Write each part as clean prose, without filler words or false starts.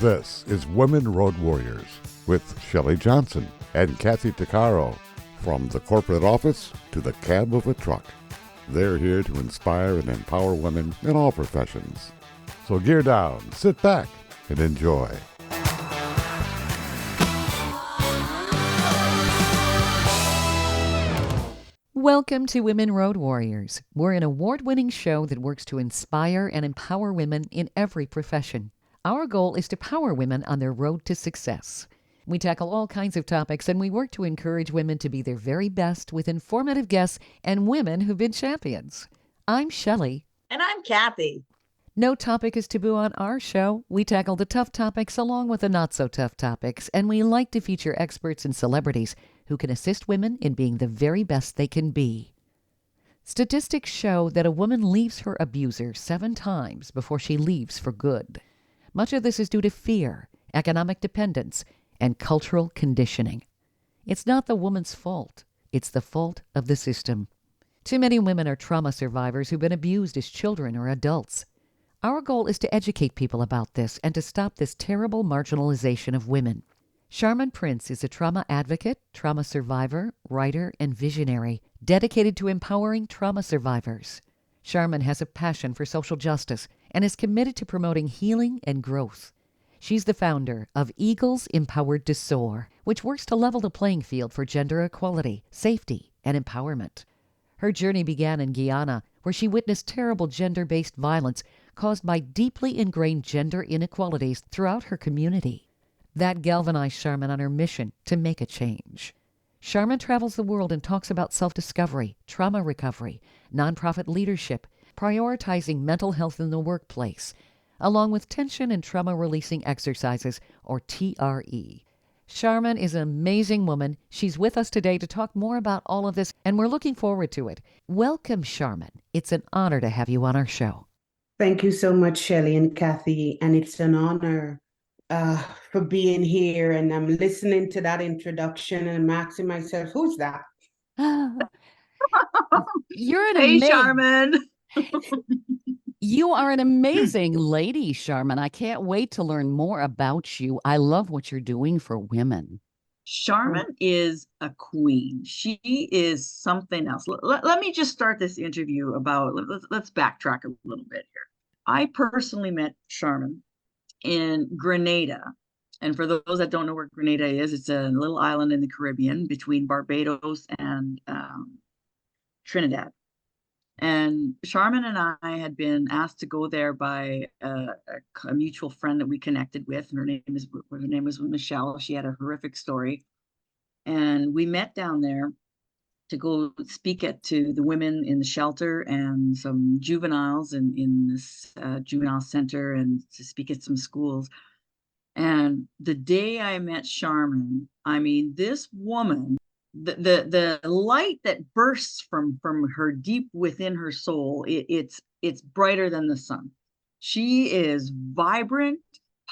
This is Women Road Warriors with Shelley Johnson and Kathy Tuccaro. From the corporate office to the cab of a truck, they're here to inspire and empower women in all professions. So gear down, sit back, and enjoy. Welcome to Women Road Warriors. We're an award-winning show that works to inspire and empower women in every profession. Our goal is to power women on their road to success. We tackle all kinds of topics, and we work to encourage women to be their very best with informative guests and women who've been champions. I'm Shelley. And I'm Kathy. No topic is taboo on our show. We tackle the tough topics along with the not-so-tough topics, and we like to feature experts and celebrities who can assist women in being the very best they can be. Statistics show that a woman leaves her abuser 7 times before she leaves for good. Much of this is due to fear, economic dependence, and cultural conditioning. It's not the woman's fault. It's the fault of the system. Too many women are trauma survivors who've been abused as children or adults. Our goal is to educate people about this and to stop this terrible marginalization of women. Sharmin Prince is a trauma advocate, trauma survivor, writer, and visionary dedicated to empowering trauma survivors. Sharmin has a passion for social justice and is committed to promoting healing and growth. She's the founder of Eagles Empowered to Soar, which works to level the playing field for gender equality, safety, and empowerment. Her journey began in Guyana, where she witnessed terrible gender-based violence caused by deeply ingrained gender inequalities throughout her community. That galvanized Sharmin on her mission to make a change. Sharmin travels the world and talks about self-discovery, trauma recovery, nonprofit leadership, prioritizing mental health in the workplace, along with tension and trauma-releasing exercises, or TRE. Sharmin is an amazing woman. She's with us today to talk more about all of this, and we're looking forward to it. Welcome, Sharmin. It's an honor to have you on our show. Thank you so much, Shelley and Kathy, and it's an honor for being here. And I'm listening to that introduction and I'm asking myself, who's that? You're an Hey, Sharmin. You are an amazing lady, Sharmin. I can't wait to learn more about you. I love what you're doing for women. Sharmin is a queen. She is something else. Let me just start this interview about, let's backtrack a little bit here. I personally met Sharmin in Grenada. And for those that don't know where Grenada is, it's a little island in the Caribbean between Barbados and Trinidad. And Sharmin and I had been asked to go there by a mutual friend that we connected with. Her name was Michelle. She had a horrific story. And we met down there to go speak to the women in the shelter and some juveniles in this juvenile center, and to speak at some schools. And the day I met Sharmin, I mean, this woman, the light that bursts from her deep within her soul, it's brighter than the sun. She is vibrant,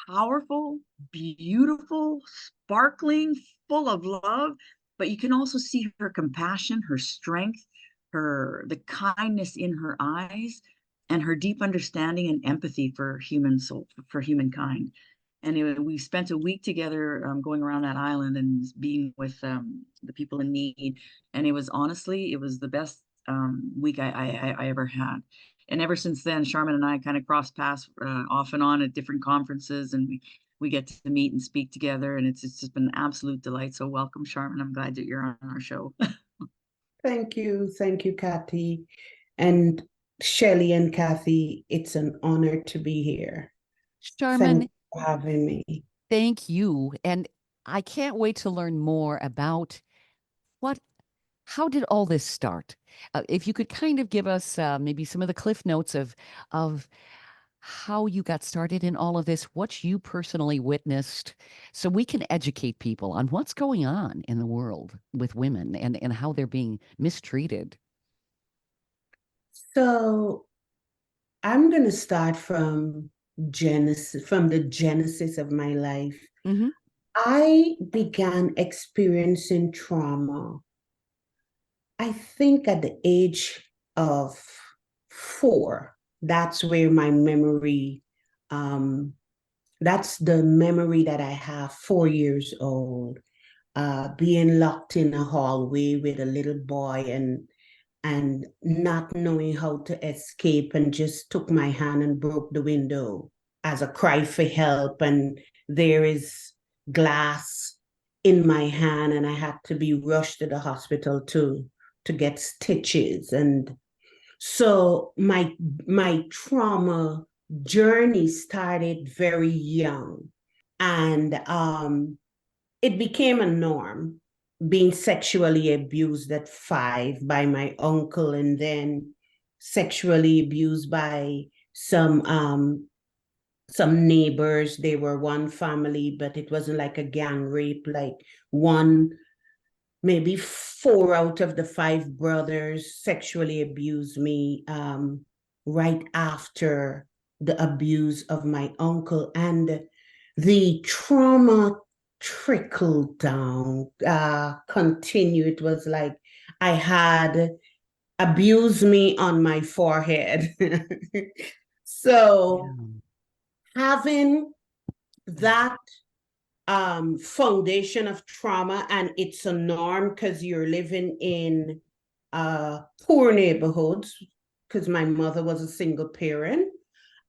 powerful, beautiful, sparkling, full of love, but you can also see her compassion, her strength, the kindness in her eyes, and her deep understanding and empathy for humankind. And we spent a week together going around that island and being with the people in need. And it was the best week I ever had. And ever since then, Sharmin and I kind of crossed paths off and on at different conferences, and we get to meet and speak together. And it's just been an absolute delight. So welcome, Sharmin. I'm glad that you're on our show. Thank you, Kathy. And Shelley and Kathy, it's an honor to be here. Sharmin, for having me. Thank you. And I can't wait to learn more about how did all this start? If you could kind of give us maybe some of the cliff notes of how you got started in all of this, what you personally witnessed, so we can educate people on what's going on in the world with women and how they're being mistreated. So I'm going to start from the genesis of my life. Mm-hmm. I began experiencing trauma, I think, at the age of 4. That's where my memory That's the memory that I have, 4 years old, being locked in a hallway with a little boy and not knowing how to escape, and just took my hand and broke the window as a cry for help. And there is glass in my hand, and I had to be rushed to the hospital to get stitches. And so my trauma journey started very young, and it became a norm, being sexually abused at 5 by my uncle, and then sexually abused by some neighbors. They were one family, but it wasn't like a gang rape. Like, one, maybe 4 out of the 5 brothers sexually abused me right after the abuse of my uncle. And the trauma trickled down, continued. It was like I had abused me on my forehead. So having that foundation of trauma, and it's a norm because you're living in poor neighborhoods, because my mother was a single parent,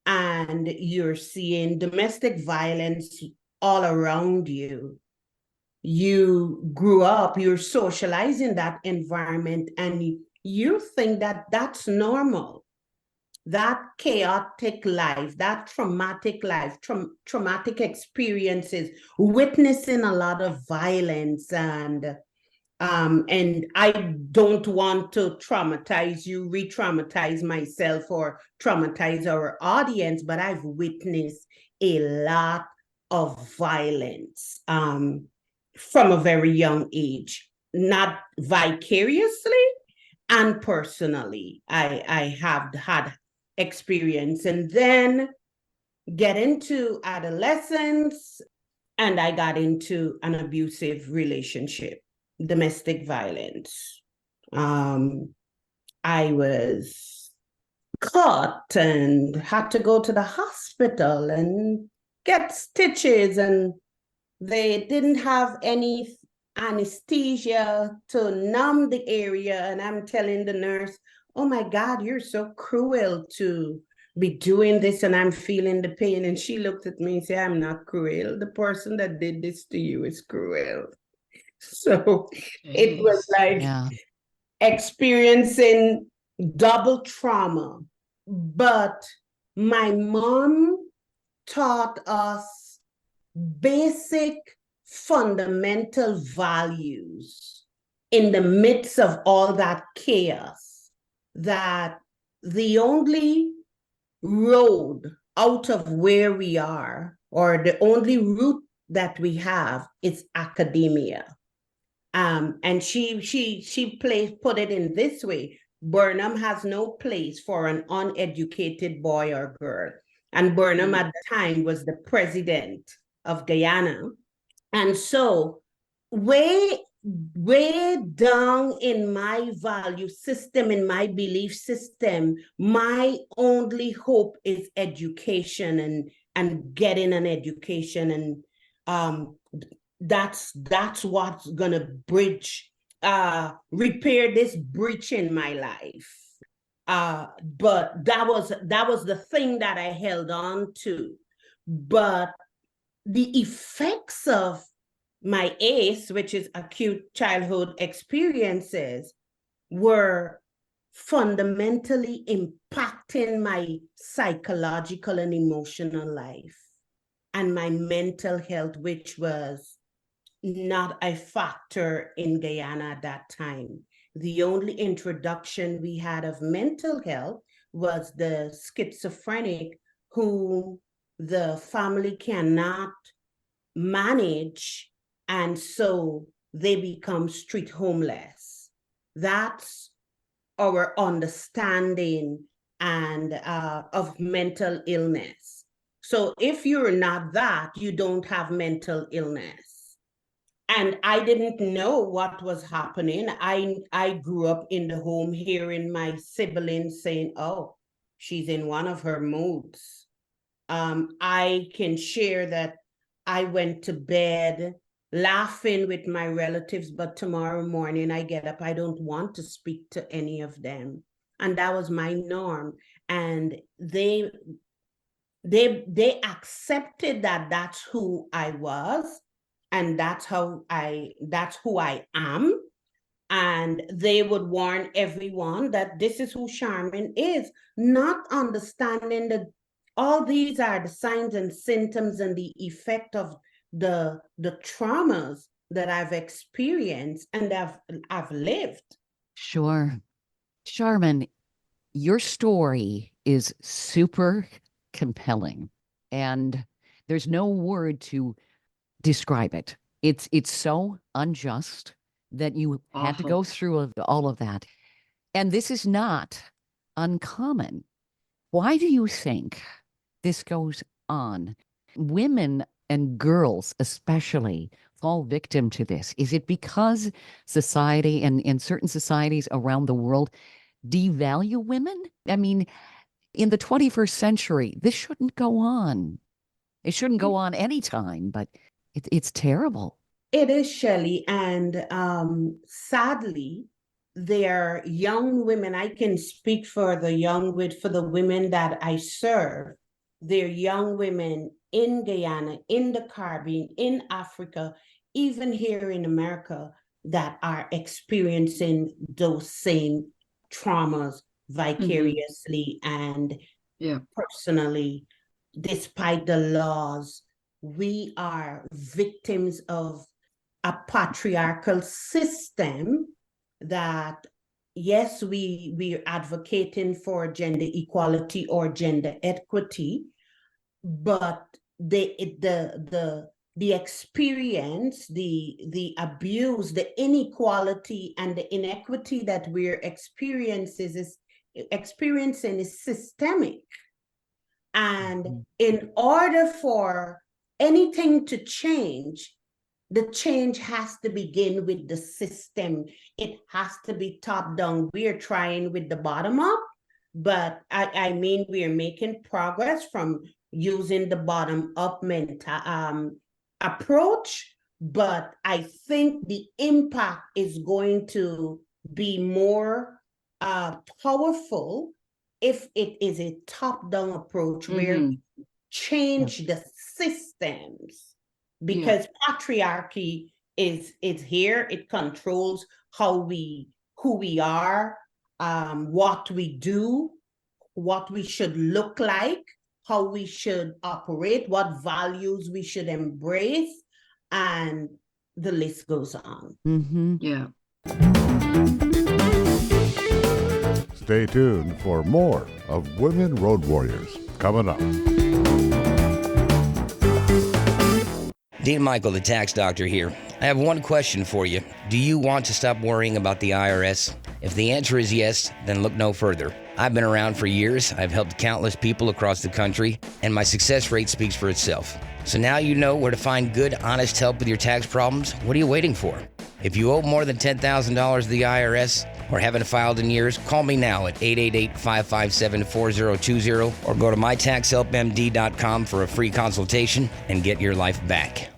and you're seeing domestic violence all around you. You grew up, you're socializing that environment, and you think that that's normal. That chaotic life, that traumatic life, traumatic experiences, witnessing a lot of violence. And I don't want to traumatize you, re-traumatize myself, or traumatize our audience, but I've witnessed a lot of violence from a very young age, not vicariously and personally. I have had experience, and then get into adolescence, and I got into an abusive relationship, domestic violence. I was caught and had to go to the hospital and get stitches, and they didn't have any anesthesia to numb the area. And I'm telling the nurse, oh my God, you're so cruel to be doing this, and I'm feeling the pain. And she looked at me and said, I'm not cruel. The person that did this to you is cruel. So it was like experiencing double trauma. But my mom taught us basic fundamental values in the midst of all that chaos, that the only road out of where we are, or the only route that we have, is academia. And she put it in this way: Burnham has no place for an uneducated boy or girl. And Burnham at the time was the president of Guyana. And so way down in my value system, in my belief system, my only hope is education, and getting an education. And that's what's gonna repair this breach in my life. But that was the thing that I held on to. But the effects of my ACE, which is acute childhood experiences, were fundamentally impacting my psychological and emotional life, and my mental health, which was not a factor in Guyana at that time. The only introduction we had of mental health was the schizophrenic, who the family cannot manage, and so they become street homeless. That's our understanding and of mental illness. So if you're not that, you don't have mental illness. And I didn't know what was happening. I grew up in the home hearing my siblings saying, oh, she's in one of her moods. I can share that I went to bed laughing with my relatives, but tomorrow morning I get up, I don't want to speak to any of them. And that was my norm. And they accepted that that's who I was, and that's who I am. And they would warn everyone that this is who Sharmin is, not understanding that all these are the signs and symptoms and the effect of the traumas that I've experienced and I've lived. Sure. Sharmin, your story is super compelling, and there's no word to describe it. It's so unjust that you had to go through all of that. And this is not uncommon. Why do you think this goes on? Women and girls especially fall victim to this. Is it because society and in certain societies around the world devalue women? I mean, in the 21st century, this shouldn't go on. It shouldn't go on anytime, but it's terrible. It is, Shelley, and sadly, there are young women. I can speak for the women that I serve. They're young women in Guyana, in the Caribbean, in Africa, even here in America, that are experiencing those same traumas vicariously and personally, despite the laws. We are victims of a patriarchal system that, yes, we're advocating for gender equality or gender equity, but the experience, the abuse, the inequality, and the inequity that we're experiencing is systemic. And in order for anything to change, the change has to begin with the system. It has to be top down. We're trying with the bottom up, but I mean, we're making progress from using the bottom up approach, but I think the impact is going to be more powerful if it is a top down approach where we change the systems. Because patriarchy is here. It controls who we are, what we do, what we should look like, how we should operate, what values we should embrace, and the list goes on. Stay tuned for more of Women Road Warriors coming up. Dean Michael, the tax doctor here. I have one question for you. Do you want to stop worrying about the IRS? If the answer is yes, then look no further. I've been around for years. I've helped countless people across the country, and my success rate speaks for itself. So now you know where to find good, honest help with your tax problems. What are you waiting for? If you owe more than $10,000 to the IRS or haven't filed in years, call me now at 888-557-4020 or go to mytaxhelpmd.com for a free consultation and get your life back.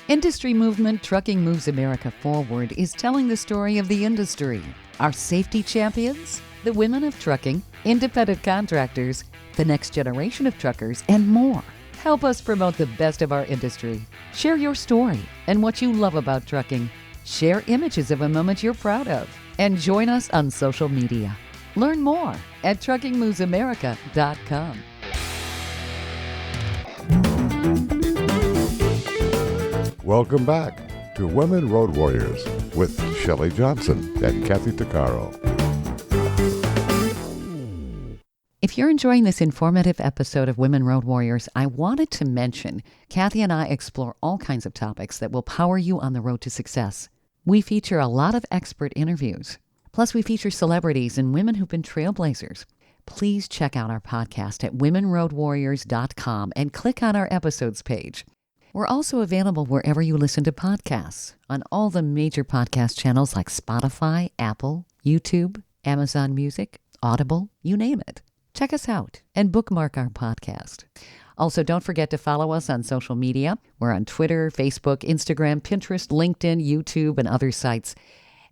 Industry movement Trucking Moves America Forward is telling the story of the industry. Our safety champions, the women of trucking, independent contractors, the next generation of truckers, and more. Help us promote the best of our industry. Share your story and what you love about trucking. Share images of a moment you're proud of. And join us on social media. Learn more at truckingmovesamerica.com. Welcome back to Women Road Warriors with Shelley Johnson and Kathy Tuccaro. If you're enjoying this informative episode of Women Road Warriors, I wanted to mention Kathy and I explore all kinds of topics that will power you on the road to success. We feature a lot of expert interviews. Plus, we feature celebrities and women who've been trailblazers. Please check out our podcast at womenroadwarriors.com and click on our episodes page. We're also available wherever you listen to podcasts, on all the major podcast channels like Spotify, Apple, YouTube, Amazon Music, Audible, you name it. Check us out and bookmark our podcast. Also, don't forget to follow us on social media. We're on Twitter, Facebook, Instagram, Pinterest, LinkedIn, YouTube, and other sites.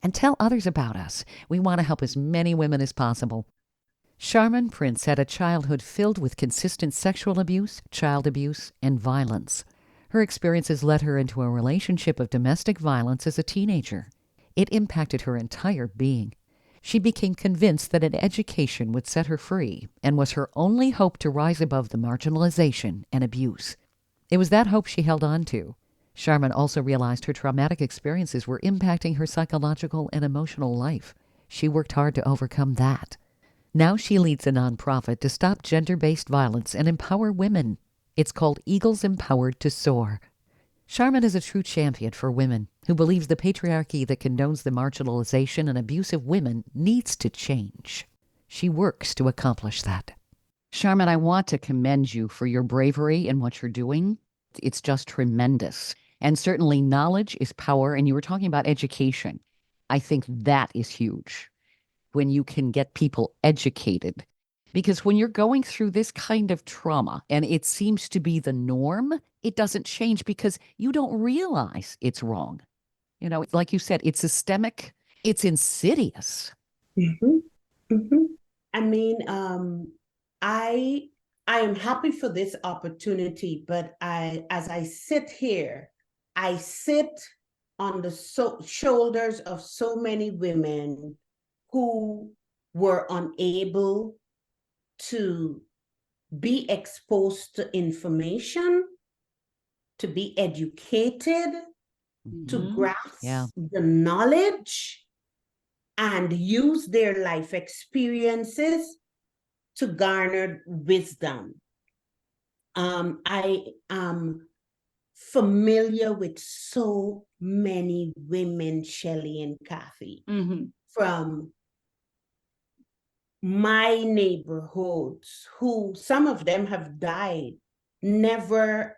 And tell others about us. We want to help as many women as possible. Sharmin Prince had a childhood filled with consistent sexual abuse, child abuse, and violence. Her experiences led her into a relationship of domestic violence as a teenager. It impacted her entire being. She became convinced that an education would set her free and was her only hope to rise above the marginalization and abuse. It was that hope she held on to. Sharmin also realized her traumatic experiences were impacting her psychological and emotional life. She worked hard to overcome that. Now she leads a nonprofit to stop gender-based violence and empower women. It's called Eagles Empowered to Soar. Sharmin is a true champion for women who believes the patriarchy that condones the marginalization and abuse of women needs to change. She works to accomplish that. Sharmin, I want to commend you for your bravery in what you're doing. It's just tremendous. And certainly knowledge is power. And you were talking about education. I think that is huge when you can get people educated. Because when you're going through this kind of trauma and it seems to be the norm, it doesn't change because you don't realize it's wrong. You know, like you said, it's systemic, it's insidious. Mhm, mhm. I mean, I am happy for this opportunity, but as I sit here, I sit on the shoulders of so many women who were unable to be exposed to information, to be educated, to grasp the knowledge and use their life experiences to garner wisdom. I am familiar with so many women, Shelley and Kathy, from my neighborhoods, who some of them have died, never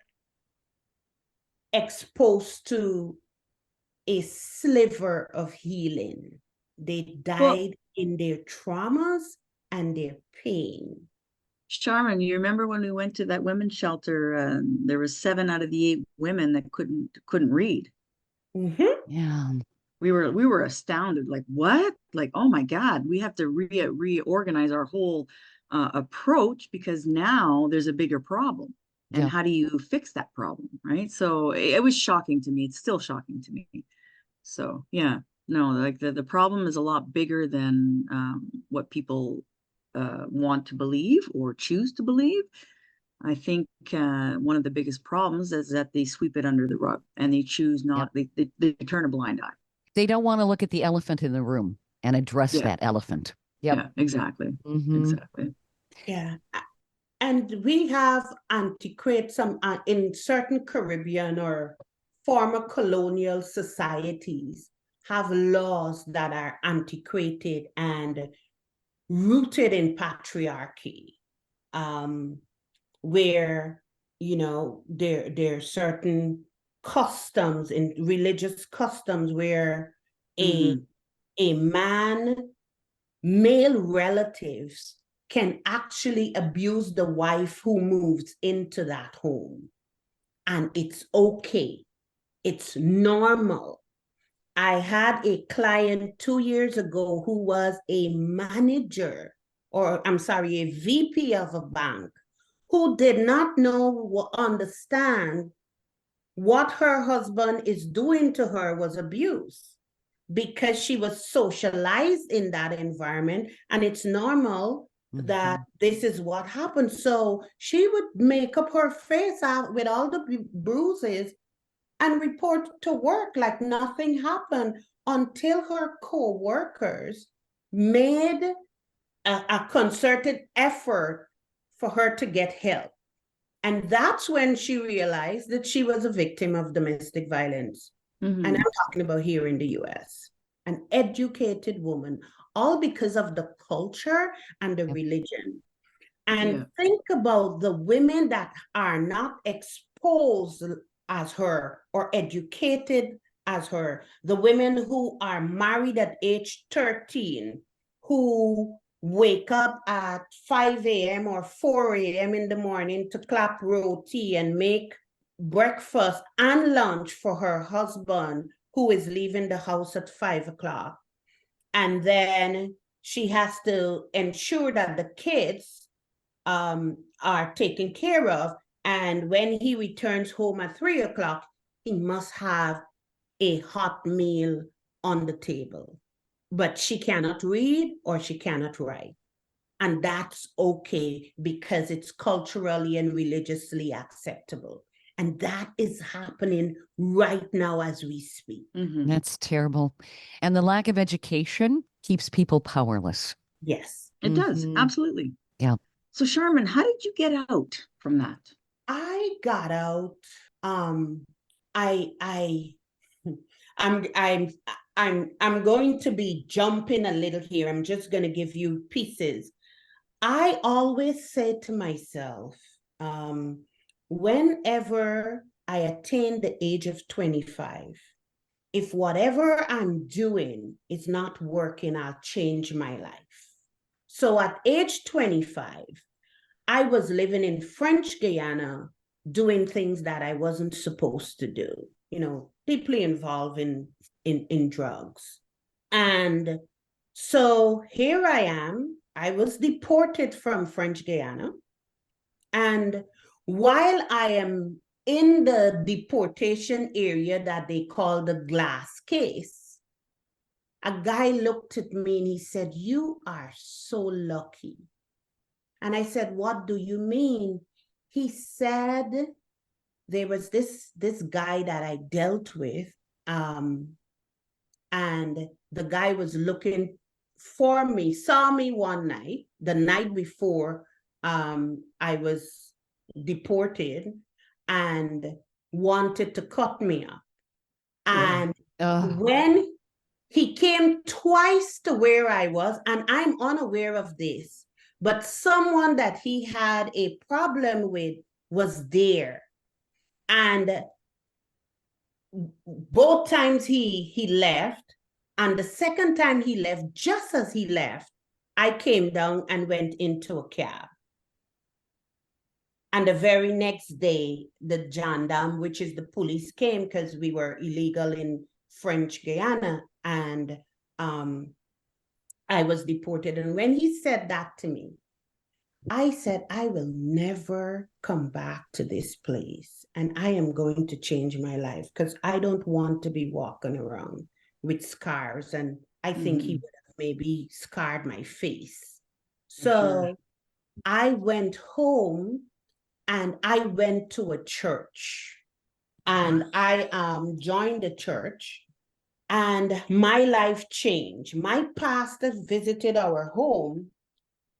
exposed to a sliver of healing. They died in their traumas and their pain. Sharmin, you remember when we went to that women's shelter? There was 7 out of the 8 women that couldn't read. Yeah. We were astounded. Like, what? Like, oh my God, we have to reorganize our whole approach because now there's a bigger problem. And how do you fix that problem, right? So it was shocking to me. It's still shocking to me. So yeah, no, like the problem is a lot bigger than what people want to believe or choose to believe. I think one of the biggest problems is that they sweep it under the rug and they choose not, they turn a blind eye. They don't want to look at the elephant in the room and address that elephant. Yeah, exactly. Exactly. Yeah. And we have antiquated some in certain Caribbean or former colonial societies have laws that are antiquated and rooted in patriarchy, where, you know, there are certain customs and religious customs where a man, male relatives can actually abuse the wife who moves into that home. And it's okay. It's normal. I had a client 2 years ago who was a manager, or I'm sorry, a VP of a bank, who did not know or understand what her husband is doing to her was abuse, because she was socialized in that environment and it's normal that this is what happened. So she would make up her face out with all the bruises and report to work like nothing happened until her co-workers made a concerted effort for her to get help. And that's when she realized that she was a victim of domestic violence. And I'm talking about here in the US. An educated woman, all because of the culture and the religion. And think about the women that are not exposed as her or educated as her, the women who are married at age 13, who wake up at 5 a.m. or 4 a.m. in the morning to clap roti and make breakfast and lunch for her husband, who is leaving the house at 5 o'clock. And then she has to ensure that the kids are taken care of. And when he returns home at 3 o'clock, he must have a hot meal on the table. But she cannot read or she cannot write. And that's okay because it's culturally and religiously acceptable. And that is happening right now as we speak. Mhm. That's terrible. And the lack of education keeps people powerless. Yes. It does. Mhm. Absolutely. Yeah. So Sharmin, how did you get out from that? I got out. I I'm going to be jumping a little here. I'm just going to give you pieces. I always say to myself, whenever I attain the age of 25, if whatever I'm doing is not working, I'll change my life. So at age 25, I was living in French Guyana doing things that I wasn't supposed to do, deeply involved in drugs. And so here I am. I was deported from French Guyana. And while I am in the deportation area that they call the glass case, a guy looked at me and he said, "You are so lucky." And I said, "What do you mean?" He said, there was this guy that I dealt with, and the guy was looking for me, saw me one night, the night before I was deported, and wanted to cut me up. And when he came twice to where I was, and I'm unaware of this, but someone that he had a problem with was there. And both times he left, and the second time he left, just as he left, I came down and went into a cab. And the very next day, the gendarme, which is the police, came because we were illegal in French Guyana, and I was deported. And when he said that to me, I said, I will never come back to this place, and I am going to change my life because I don't want to be walking around with scars. And I think he would have maybe scarred my face. So I went home and I went to a church, and I joined the church, and my life changed. My pastor visited our home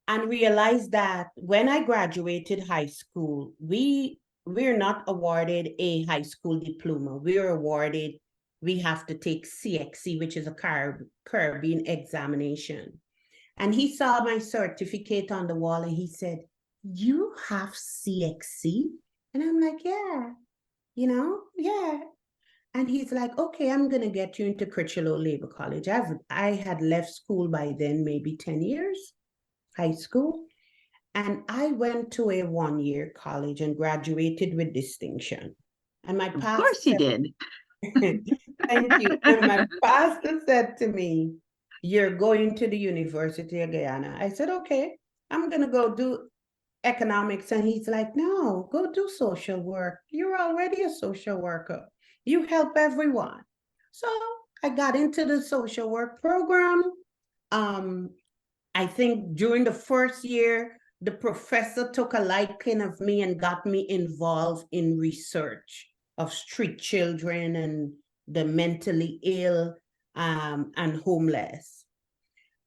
and realized that when I graduated high school, we're not awarded a high school diploma. We're awarded, we have to take CXC, which is a Caribbean examination. And he saw my certificate on the wall and he said, "You have CXC?" And I'm like, "Yeah, yeah." And he's like, "Okay, I'm going to get you into Critchlow Labor College." I had left school by then, maybe 10 years, high school. And I went to a one-year college and graduated with distinction. And my pastor, of course you did. Thank you. And my pastor said to me, "You're going to the University of Guyana." I said, "Okay, I'm going to go do economics." And he's like, "No, go do social work. You're already a social worker. You help everyone." So I got into the social work program. I think during the first year, the professor took a liking of me and got me involved in research of street children and the mentally ill and homeless.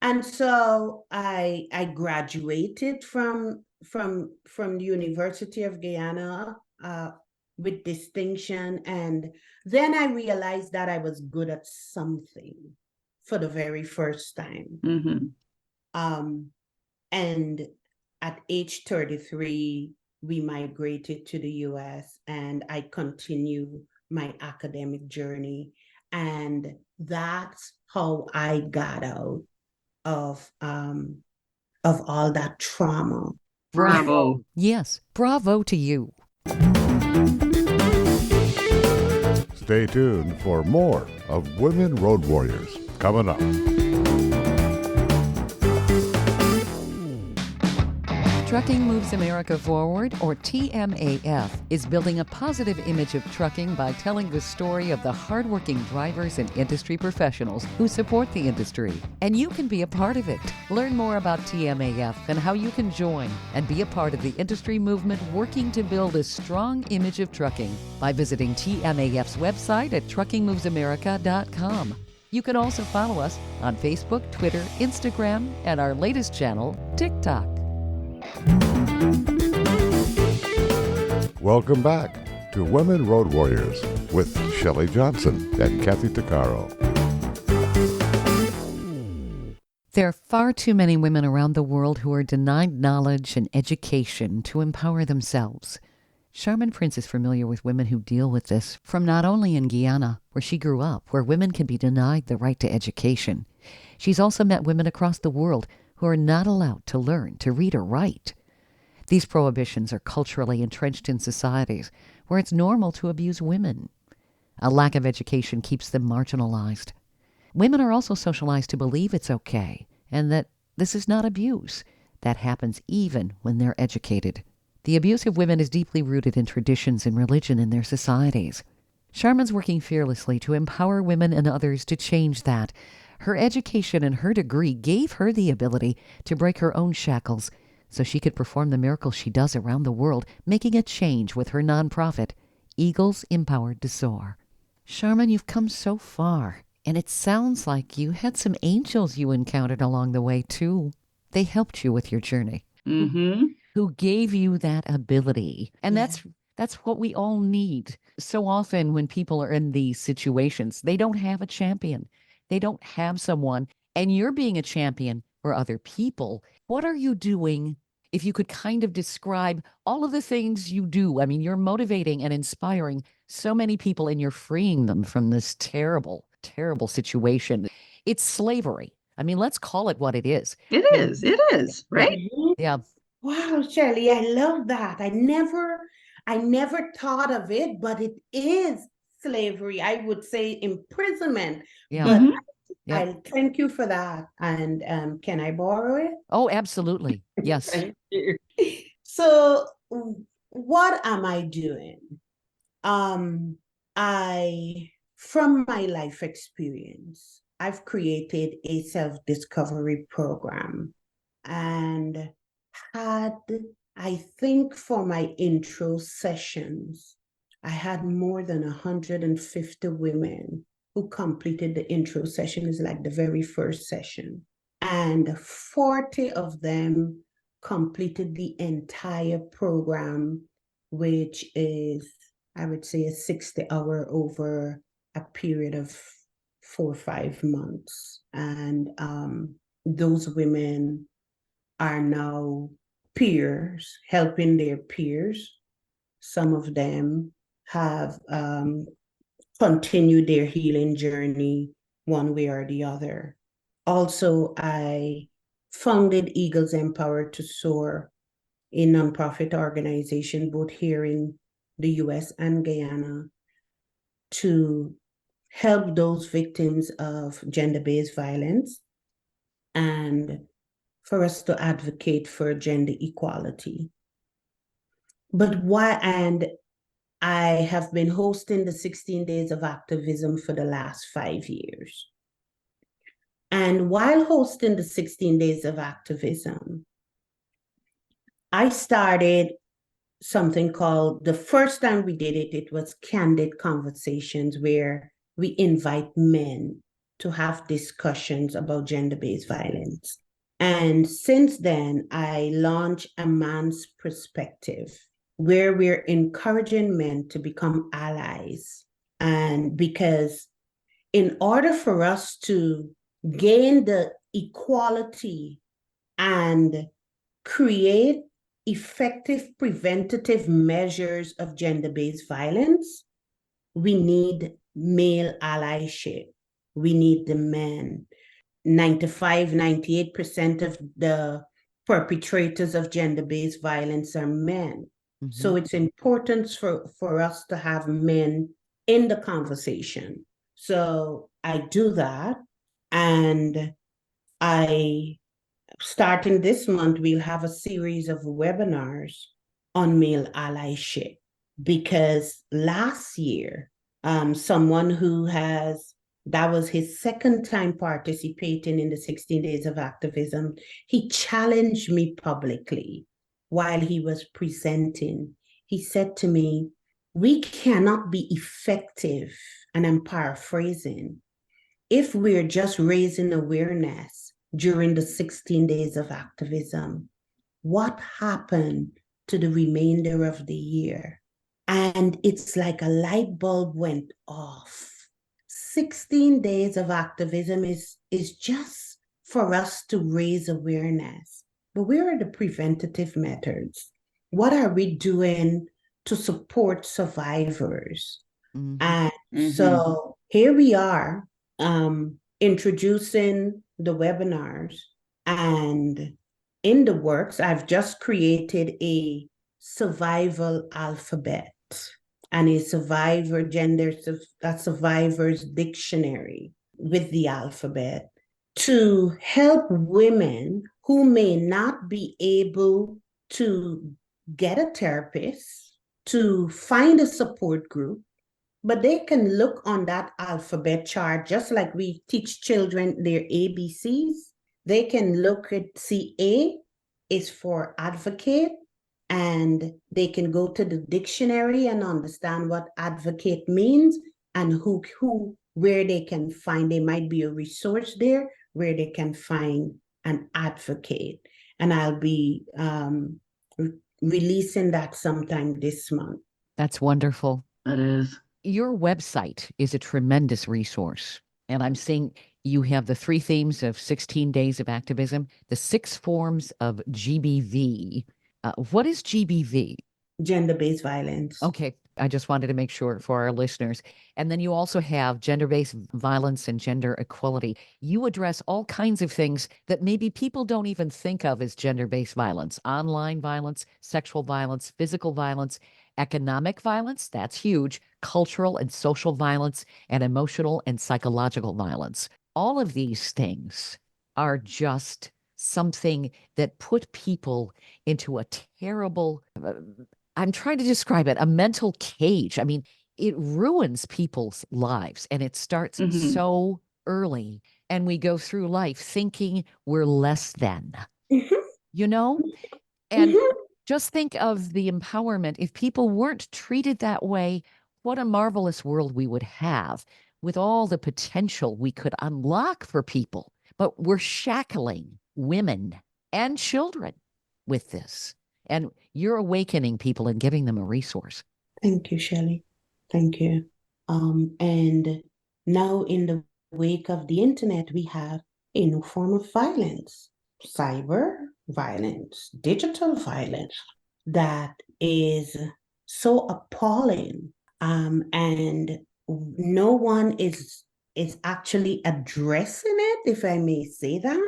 And so I graduated from the University of Guyana with distinction. And then I realized that I was good at something for the very first time. And at age 33, we migrated to the US, and I continue my academic journey. And that's how I got out of of all that trauma. Bravo. Yes, bravo to you. Stay tuned for more of Women Road Warriors coming up. Trucking Moves America Forward, or TMAF, is building a positive image of trucking by telling the story of the hardworking drivers and industry professionals who support the industry. And you can be a part of it. Learn more about TMAF and how you can join and be a part of the industry movement working to build a strong image of trucking by visiting TMAF's website at truckingmovesamerica.com. You can also follow us on Facebook, Twitter, Instagram, and our latest channel, TikTok. Welcome back to Women Road Warriors with Shelley Johnson and Kathy Tuccaro. There are far too many women around the world who are denied knowledge and education to empower themselves. Sharmin Prince is familiar with women who deal with this from not only in Guyana, where she grew up, where women can be denied the right to education. She's also met women across the world who are not allowed to learn to read or write. These prohibitions are culturally entrenched in societies where it's normal to abuse women. A lack of education keeps them marginalized. Women are also socialized to believe it's okay and that this is not abuse. That happens even when they're educated. The abuse of women is deeply rooted in traditions and religion in their societies. Sharmin's working fearlessly to empower women and others to change that. Her education and her degree gave her the ability to break her own shackles so she could perform the miracles she does around the world, making a change with her nonprofit, Eagles Empowered to Soar. Sharmin, you've come so far, and it sounds like you had some angels you encountered along the way, too. They helped you with your journey, who gave you that ability. And that's what we all need. So often when people are in these situations, they don't have a champion. They don't have someone, and you're being a champion for other people. What are you doing? If you could kind of describe all of the things you do. I mean, you're motivating and inspiring so many people, and you're freeing them from this terrible, terrible situation. It's slavery. I mean, let's call it what it is. It is, right? Yeah. Wow, Shelley, I love that. I never thought of it, but it is slavery. I would say imprisonment. Yeah. But Yep. I thank you for that. And can I borrow it? Oh, absolutely. Yes. Thank you. So what am I doing? From my life experience, I've created a self-discovery program and I think for my intro sessions, I had more than 150 women who completed the intro session. Is like the very first session. And 40 of them completed the entire program, which is, I would say, a 60-hour over a period of 4 or 5 months. And those women are now peers, helping their peers. Some of them have continued their healing journey one way or the other. Also, I founded Eagles Empowered to Soar, a nonprofit organization both here in the US and Guyana, to help those victims of gender-based violence and for us to advocate for gender equality. But why? And I have been hosting the 16 Days of Activism for the last 5 years. And while hosting the 16 Days of Activism, I started something called, the first time we did it, it was Candid Conversations, where we invite men to have discussions about gender-based violence. And since then, I launched A Man's Perspective, where we're encouraging men to become allies. And because in order for us to gain the equality and create effective preventative measures of gender-based violence, we need male allyship. We need the men. 95, 98% of the perpetrators of gender-based violence are men. So it's important for us to have men in the conversation. So I do that. And starting this month, we'll have a series of webinars on male allyship, because last year, someone that was his second time participating in the 16 days of activism, he challenged me publicly while he was presenting. He said to me, "We cannot be effective," and I'm paraphrasing, "if we're just raising awareness during the 16 days of activism. What happened to the remainder of the year?" And it's like a light bulb went off. 16 days of activism is just for us to raise awareness. But where are the preventative methods? What are we doing to support survivors? And so here we are, introducing the webinars, and in the works, I've just created a survival alphabet and a survivor's dictionary with the alphabet to help women who may not be able to get a therapist, to find a support group, but they can look on that alphabet chart, just like we teach children their ABCs. They can look at CA is for advocate, and they can go to the dictionary and understand what advocate means and where they can find. There might be a resource there where they can find an advocate. And I'll be releasing that sometime this month. That's wonderful. That is. Your website is a tremendous resource. And I'm seeing you have the 3 themes of 16 days of activism, the 6 forms of GBV. What is GBV? Gender-based violence. Okay. I just wanted to make sure for our listeners. And then you also have gender-based violence and gender equality. You address all kinds of things that maybe people don't even think of as gender-based violence: online violence, sexual violence, physical violence, economic violence, that's huge, cultural and social violence, and emotional and psychological violence. All of these things are just something that put people into a terrible, I'm trying to describe it, a mental cage. I mean, it ruins people's lives, and it starts so early, and we go through life thinking we're less than, you know? And just think of the empowerment. If people weren't treated that way, what a marvelous world we would have with all the potential we could unlock for people. But we're shackling women and children with this. And you're awakening people and giving them a resource. Thank you, Shelley. Thank you. And now in the wake of the internet, we have a new form of violence, cyber violence, digital violence, that is so appalling. And no one is actually addressing it, if I may say that.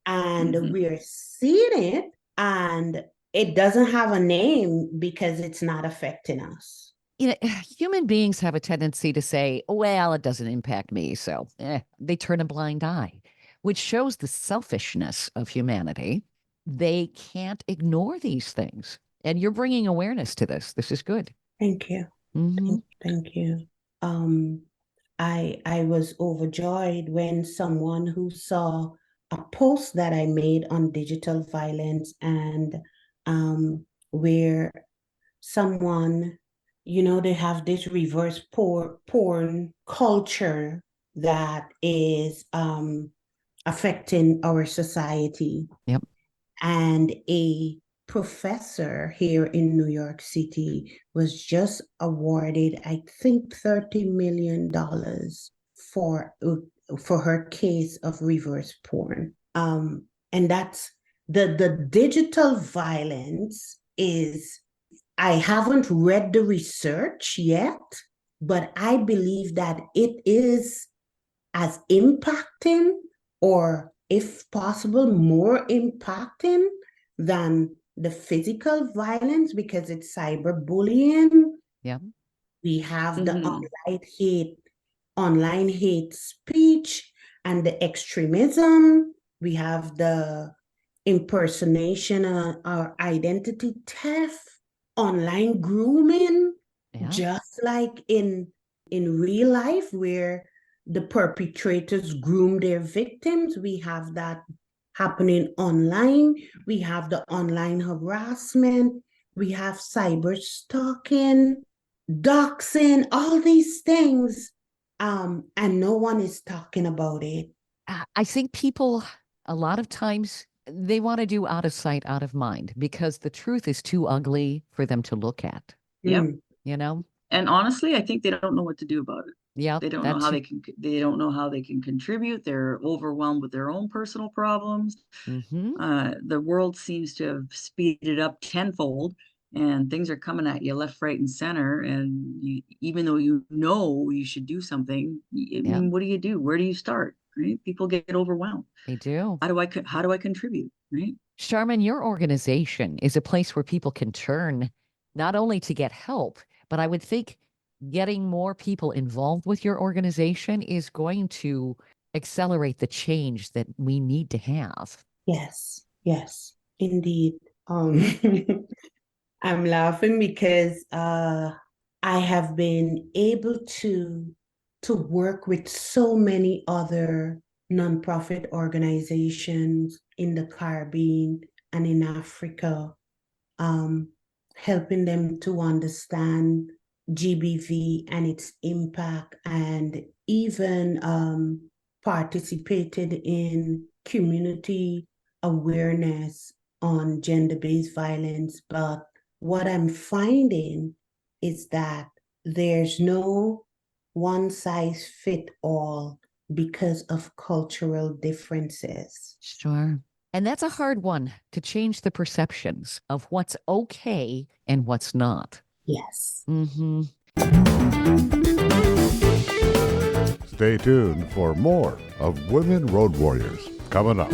And we're seeing it, and it doesn't have a name because it's not affecting us. You know, human beings have a tendency to say, well, it doesn't impact me, so they turn a blind eye, which shows the selfishness of humanity. They can't ignore these things. And you're bringing awareness to this. This is good. Thank you. Thank you. I was overjoyed when someone who saw a post that I made on digital violence, and where someone, they have this reverse porn culture that is affecting our society. Yep. And a professor here in New York City was just awarded, I think, $30 million for her case of reverse porn. And that's the digital violence is, I haven't read the research yet, but I believe that it is as impacting or if possible, more impacting than the physical violence because it's cyberbullying. Yeah. We have the Mhm. online hate speech and the extremism. We have the impersonation or identity theft, online grooming, Yeah. just like in real life where the perpetrators groom their victims. We have that happening online. We have the online harassment. We have cyber stalking, doxing, all these things. And no one is talking about it. I think people, a lot of times, they want to do out of sight, out of mind because the truth is too ugly for them to look at, Yep. Mm, you know? And honestly, I think they don't know what to do about it. Yeah, They don't know how that's. they don't know how they can contribute. They're overwhelmed with their own personal problems. Mm-hmm. The world seems to have speeded up tenfold, and things are coming at you left, right, and center. And you, even though you know you should do something, I Yeah, mean, what do you do? Where do you start? Right? People get overwhelmed. they do. How do I contribute? Right? Sharmin, your organization is a place where people can turn not only to get help, but I would think getting more people involved with your organization is going to accelerate the change that we need to have. yes, yes, indeed. Um, I'm laughing because I have been able to work with so many other nonprofit organizations in the Caribbean and in Africa, um, helping them to understand GBV and its impact, and even participated in community awareness on gender-based violence. But what I'm finding is that there's no one size fit all because of cultural differences. Sure. And that's a hard one to change the perceptions of what's okay and what's not. Yes. Mm-hmm. Stay tuned for more of Women Road Warriors coming up.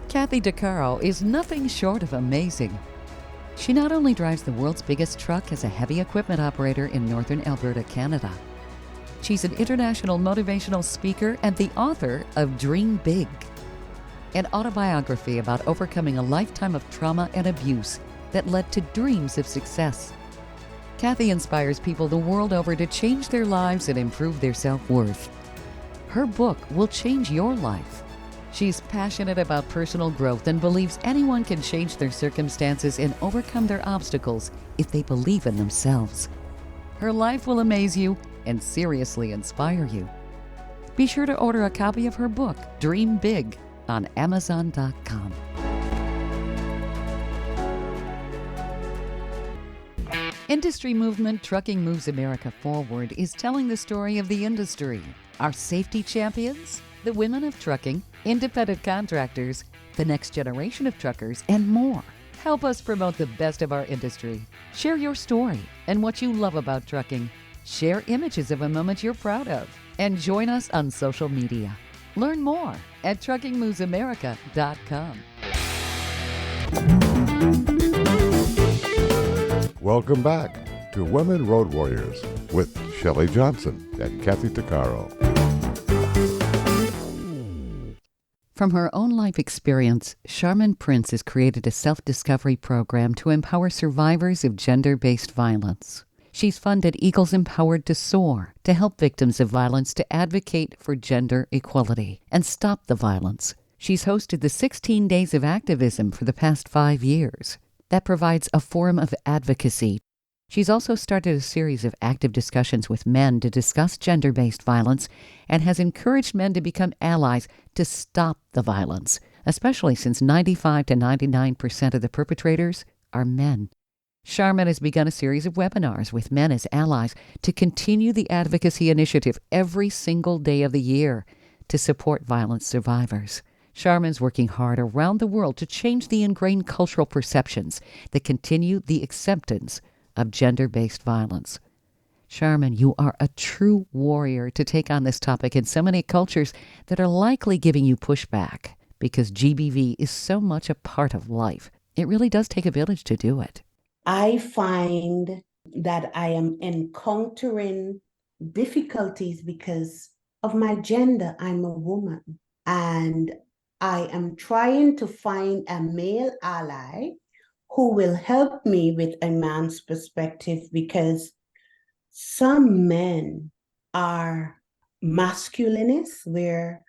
Kathy Tuccaro is nothing short of amazing. She not only drives the world's biggest truck as a heavy equipment operator in northern Alberta, Canada. She's an international motivational speaker and the author of Dream Big, an autobiography about overcoming a lifetime of trauma and abuse that led to dreams of success. Kathy inspires people the world over to change their lives and improve their self-worth. Her book will change your life. She's passionate about personal growth and believes anyone can change their circumstances and overcome their obstacles if they believe in themselves. Her life will amaze you and seriously inspire you. Be sure to order a copy of her book, Dream Big, on Amazon.com. Industry movement Trucking Moves America Forward is telling the story of the industry, our safety champions, the women of trucking, independent contractors, the next generation of truckers, and more. Help us promote the best of our industry. Share your story and what you love about trucking. Share images of a moment you're proud of. And join us on social media. Learn more at truckingmovesamerica.com. Welcome back to Women Road Warriors with Shelley Johnson and Kathy Tuccaro. From her own life experience, Sharmin Prince has created a self-discovery program to empower survivors of gender-based violence. She's funded Eagles Empowered to Soar to help victims of violence to advocate for gender equality and stop the violence. She's hosted the 16 Days of Activism for the past 5 years. That provides a forum of advocacy. She's also started a series of active discussions with men to discuss gender-based violence and has encouraged men to become allies to stop the violence, especially since 95 to 99% of the perpetrators are men. Sharmin has begun a series of webinars with men as allies to continue the advocacy initiative every single day of the year to support violence survivors. Sharmin's working hard around the world to change the ingrained cultural perceptions that continue the acceptance of gender-based violence. Sharmin, you are a true warrior to take on this topic in so many cultures that are likely giving you pushback because GBV is so much a part of life. It really does take a village to do it. I find that I am encountering difficulties because of my gender. I'm a woman, and I am trying to find a male ally who will help me with a man's perspective, because some men are masculinist, where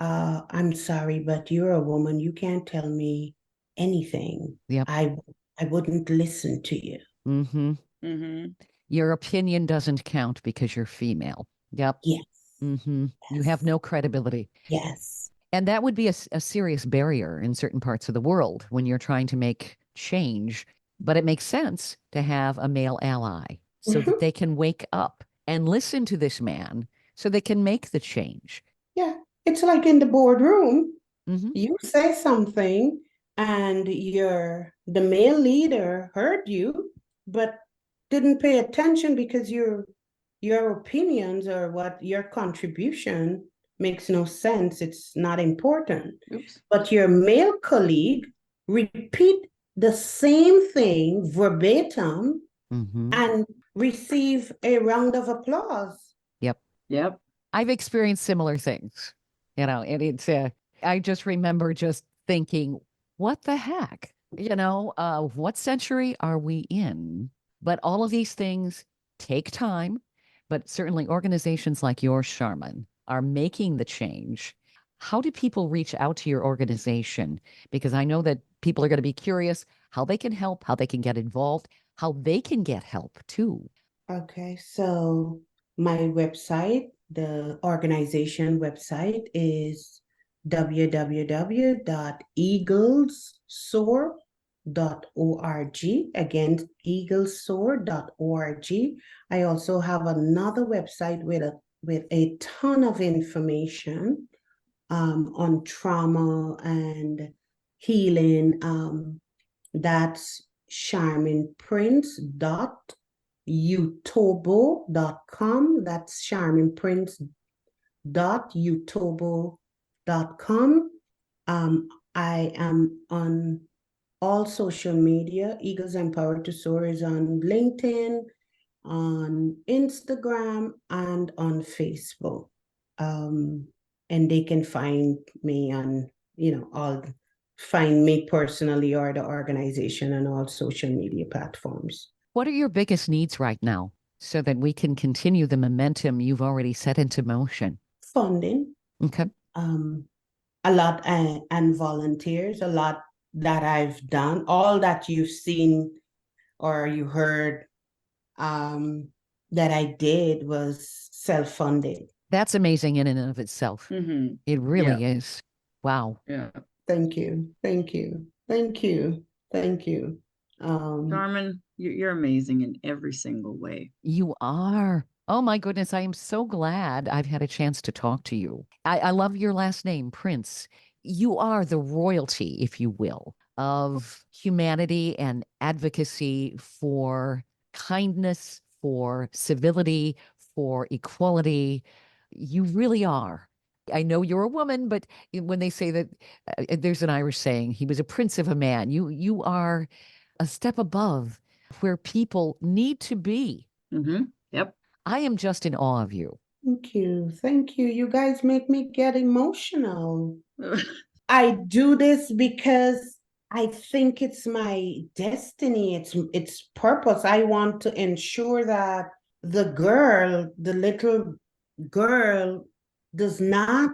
I'm sorry, but you're a woman, you can't tell me anything. Yep. I wouldn't listen to you. Mm-hmm. Mm-hmm. Your opinion doesn't count because you're female. Yep. Yes. Mm-hmm. You have no credibility. Yes. And that would be a serious barrier in certain parts of the world when you're trying to make change. But it makes sense to have a male ally so that they can wake up and listen to this man so they can make the change. Yeah. It's like in the boardroom, Mm-hmm. you say something and the male leader heard you, but didn't pay attention because your opinions or what your contribution makes no sense. It's not important. Oops. But your male colleague repeat the same thing verbatim Mm-hmm. and receive a round of applause. Yep. Yep. I've experienced similar things, and it's, I just remember just thinking, what the heck? What century are we in? But all of these things take time, but certainly organizations like yours, Sharmin, are making the change. How do people reach out to your organization? Because I know that people are going to be curious how they can help, how they can get involved, how they can get help too. Okay, so my website, the organization website, is www.eaglessoar.org. Again, eaglesoar.org. I also have another website with a ton of information on trauma and healing. That's sharminprince.utobo.com. That's sharminprince.utobo.com. I am on all social media. Eagles Empowered to Soar is on LinkedIn, on Instagram, and on Facebook. And they can find me on, find me personally or the organization on all social media platforms. What are your biggest needs right now so that we can continue the momentum you've already set into motion? Funding. Okay. A lot, and volunteers, a lot that I've done, all that you've seen or you heard that I did was self-funded. That's amazing in and of itself. Mm-hmm. It really is. Wow. Yeah. Thank you. Thank you. Thank you. Thank you. Sharmin, you're amazing in every single way. You are. Oh my goodness. I am so glad I've had a chance to talk to you. I love your last name, Prince. You are the royalty, if you will, of humanity and advocacy for kindness, for civility, for equality. You really are. I know you're a woman, but when they say that, there's an Irish saying, he was a prince of a man. You are a step above where people need to be. Mm-hmm. Yep. I am just in awe of you. Thank you. Thank you. You guys make me get emotional. I do this because I think it's my destiny. It's purpose. I want to ensure that the little girl, does not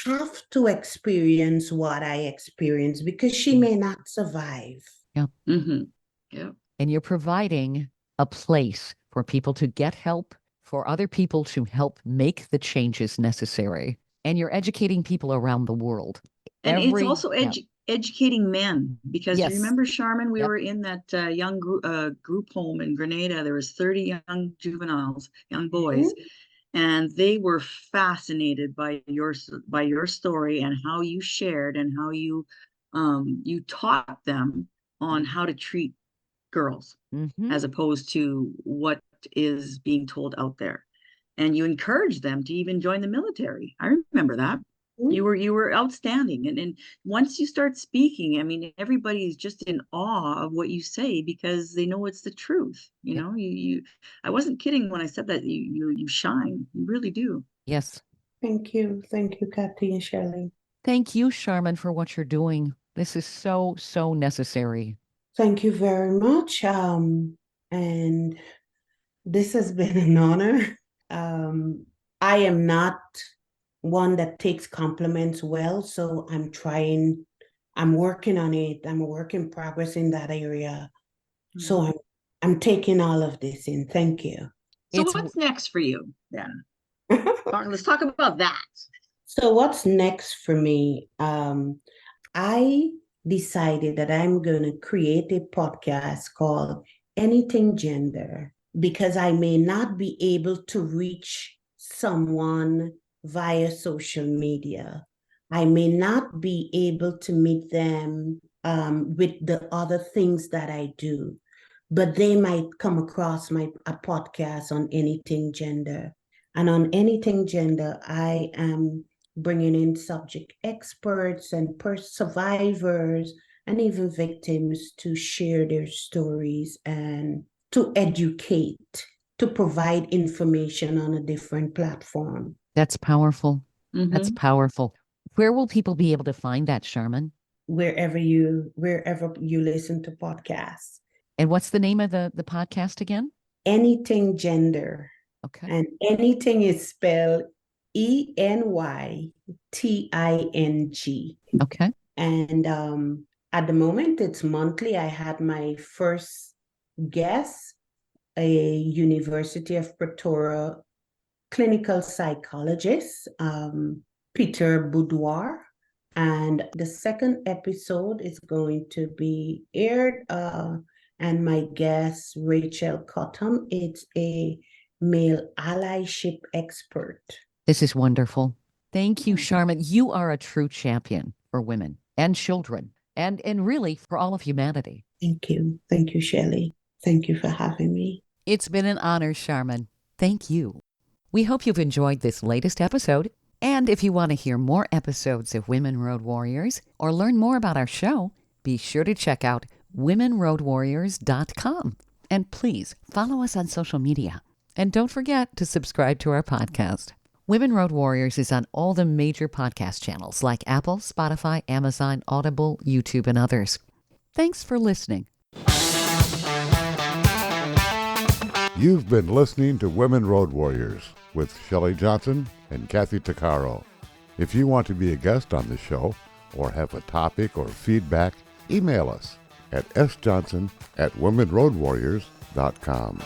have to experience what I experienced, because she may not survive. Yeah. Mm-hmm. Yeah. And you're providing a place for people to get help, for other people to help make the changes necessary. And you're educating people around the world. And it's also educating men, because Yes. remember, Sharmin, we Yep. were in that young group home in Grenada. There was 30 young juveniles, young boys, and they were fascinated by your story and how you shared and how you taught them on how to treat girls as opposed to what is being told out there. And you encouraged them to even join the military. I remember that. You were outstanding. And once you start speaking, I mean, everybody's just in awe of what you say because they know it's the truth. You know, you I wasn't kidding when I said that you shine. You really do. Yes. Thank you, Kathy and Shelley. Thank you, Sharmin, for what you're doing. This is so, so necessary. Thank you very much. And this has been an honor. I am not one that takes compliments well, so I'm working on it. I'm a work in progress in that area. So I'm taking all of this in. Thank you. So what's next for you then? Let's talk about that. So what's next for me? I decided that I'm going to create a podcast called Anything Gender, because I may not be able to reach someone via social media. I may not be able to meet them with the other things that I do, but they might come across a podcast on Anything Gender. And on Anything Gender, I am bringing in subject experts and survivors and even victims to share their stories and to educate, to provide information on a different platform. That's powerful. That's powerful. Where will people be able to find that, Sharmin? Wherever you listen to podcasts. And what's the name of the podcast again? Anything Gender. Okay. And anything is spelled ENYTING. Okay. And at the moment, it's monthly. I had my first guest, a University of Pretoria clinical psychologist, Peter Boudoir. And the second episode is going to be aired. And my guest, Rachel Cotton, it's a male allyship expert. This is wonderful. Thank you, Sharmin. You are a true champion for women and children and really for all of humanity. Thank you. Thank you, Shelley. Thank you for having me. It's been an honor, Sharmin. Thank you. We hope you've enjoyed this latest episode. And if you want to hear more episodes of Women Road Warriors or learn more about our show, be sure to check out womenroadwarriors.com. And please follow us on social media. And don't forget to subscribe to our podcast. Women Road Warriors is on all the major podcast channels like Apple, Spotify, Amazon, Audible, YouTube, and others. Thanks for listening. You've been listening to Women Road Warriors with Shelley Johnson and Kathy Tuccaro. If you want to be a guest on the show or have a topic or feedback, email us at sjohnson@womenroadwarriors.com.